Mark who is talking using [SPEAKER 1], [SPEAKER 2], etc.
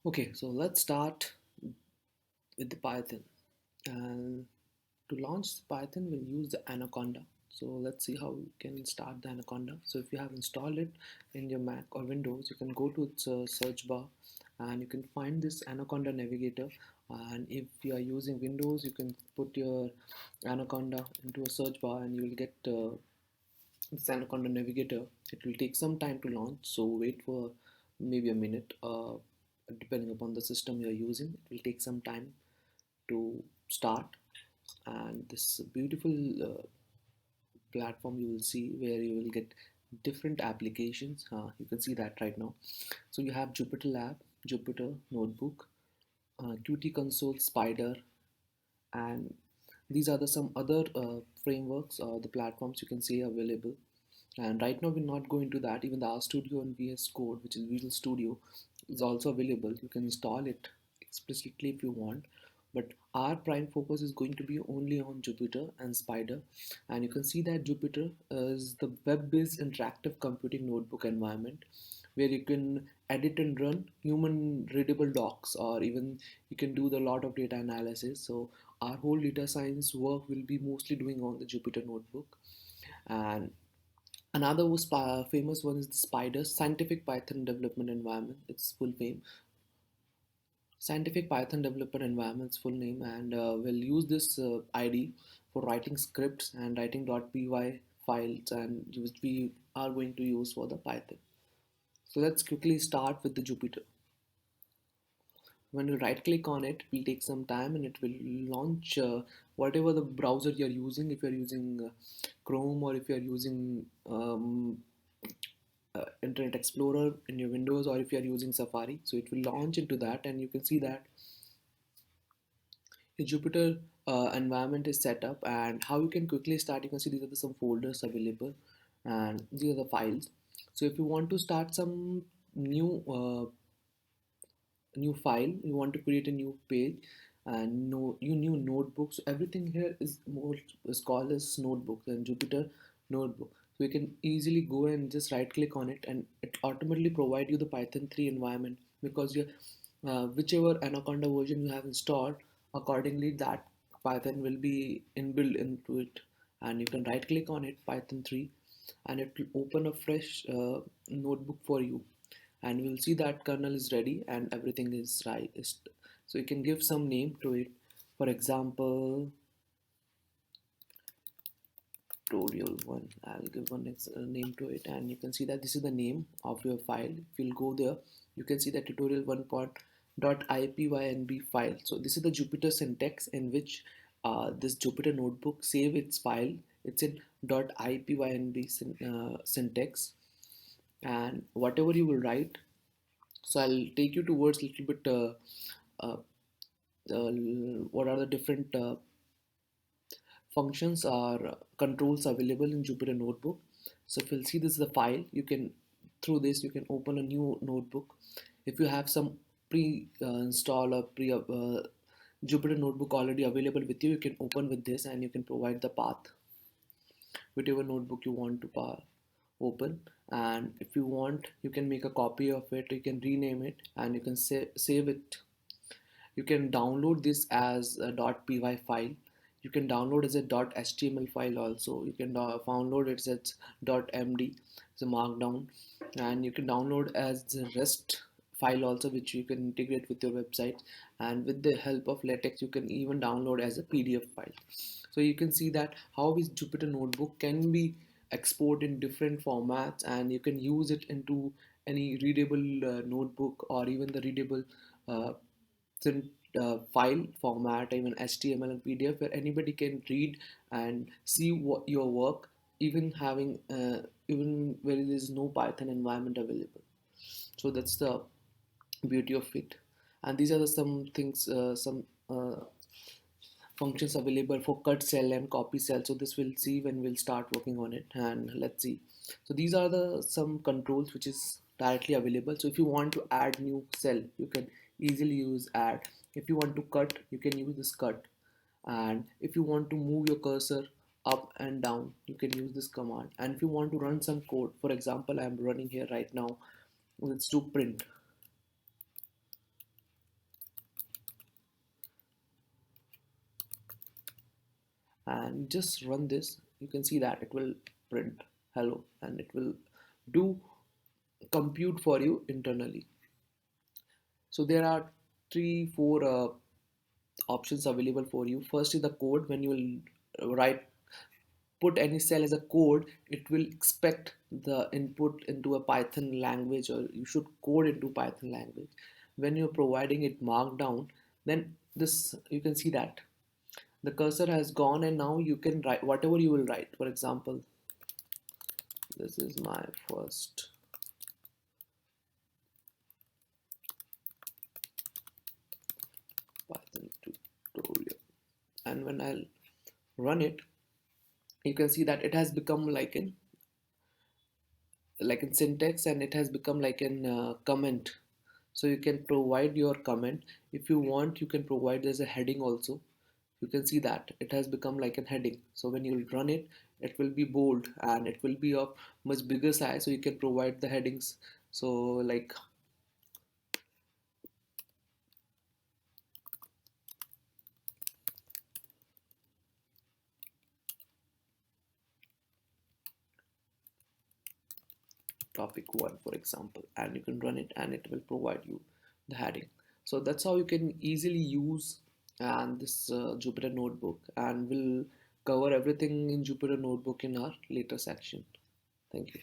[SPEAKER 1] Okay, so let's start with the Python. And to launch Python, we'll use the Anaconda. So let's see how we can start the Anaconda. So if you have installed it in your Mac or Windows, you can go to its search bar and you can find this Anaconda Navigator. And if you are using Windows, you can put your Anaconda into a search bar and you will get this Anaconda Navigator. It will take some time to launch, so wait for maybe a minute. Depending upon the system you are using, it will take some time to start. And this beautiful platform you will see where you will get different applications. You can see that right now. So you have Jupyter Lab, Jupyter Notebook, Qt Console, Spider, and these are the some other frameworks or the platforms you can see available. And right now we're not going to that. Even the RStudio and VS Code, which is Visual Studio, is also available. You can install it explicitly if you want, but our prime focus is going to be only on Jupyter and Spider. And you can see that Jupyter is the web-based interactive computing notebook environment where you can edit and run human readable docs, or even you can do the lot of data analysis. So our whole data science work will be mostly doing on the Jupyter notebook. And another famous one is the Spider Scientific Python Development Environment. Its full name, Scientific Python Developer Environment's full name, and we'll use this ID for writing scripts and writing .py files, and which we are going to use for the Python. So let's quickly start with the Jupyter. When you right click on it, it will take some time and it will launch whatever the browser you're using. If you're using Chrome, or if you're using Internet Explorer in your Windows, or if you're using Safari, so it will launch into that. And you can see that the Jupyter environment is set up. And how you can quickly start, you can see these are some folders available and these are the files. So if you want to start some new new file, you want to create a new page and new notebook. So everything here is more is called as notebook and Jupyter notebook. So you can easily go and just right click on it and it automatically provide you the Python 3 environment, because you whichever Anaconda version you have installed, accordingly that Python will be inbuilt into it. And you can right click on it, Python 3, and it will open a fresh notebook for you. And we'll see that kernel is ready and everything is right. So you can give some name to it. For example, tutorial 1. I'll give one name to it, and you can see that this is the name of your file. If you'll go there, you can see that tutorial 1.ipynb file. So this is the Jupyter syntax in which this Jupyter notebook save its file. It's in .ipynb syntax, and whatever you will write. So I'll take you towards a little bit uh, what are the different functions or controls available in Jupyter Notebook. So if you'll see, this is the file. You can, through this you can open a new notebook. If you have some pre-install or Jupyter Notebook already available with you, you can open with this and you can provide the path, whichever notebook you want to open. And if you want, you can make a copy of it, you can rename it, and you can save it. You can download this as a .py file. You can download as a .html file also. You can download it as .md, it's a markdown. And you can download as the REST file also, which you can integrate with your website. And with the help of LaTeX, you can even download as a PDF file. So you can see that how is Jupyter Notebook can be exported in different formats, and you can use it into any readable notebook, or even the readable uh, file format, even HTML and PDF, where anybody can read and see what your work, even having even where there is no Python environment available. So that's the beauty of it. And these are the some things, some functions available for cut cell and copy cell. So this we'll see when we'll start working on it. And let's see. So these are the some controls which is directly available. So if you want to add new cell, you can easily use add. If you want to cut, you can use this cut. And if you want to move your cursor up and down, you can use this command. And if you want to run some code, for example, I'm running here right now, let's do print. and just run this, you can see that it will print hello and it will do compute for you internally. So there are three, four options available for you. First is the code. When you will write, put any cell as a code, it will expect the input into a Python language, or you should code into Python language. When you're providing it markdown, then this, you can see that the cursor has gone and now you can write whatever you will write. For example, this is my first Python tutorial, and when I'll run it, you can see that it has become like in syntax, and it has become like an comment. So you can provide your comment. If you want, you can provide there's a heading also. You can see that it has become like a heading. So when you run it, it will be bold and it will be of much bigger size, so you can provide the headings. So like topic 1 for example, and you can run it and it will provide you the heading. So that's how you can easily use and this Jupyter notebook, and we'll cover everything in Jupyter notebook in our later section. Thank you.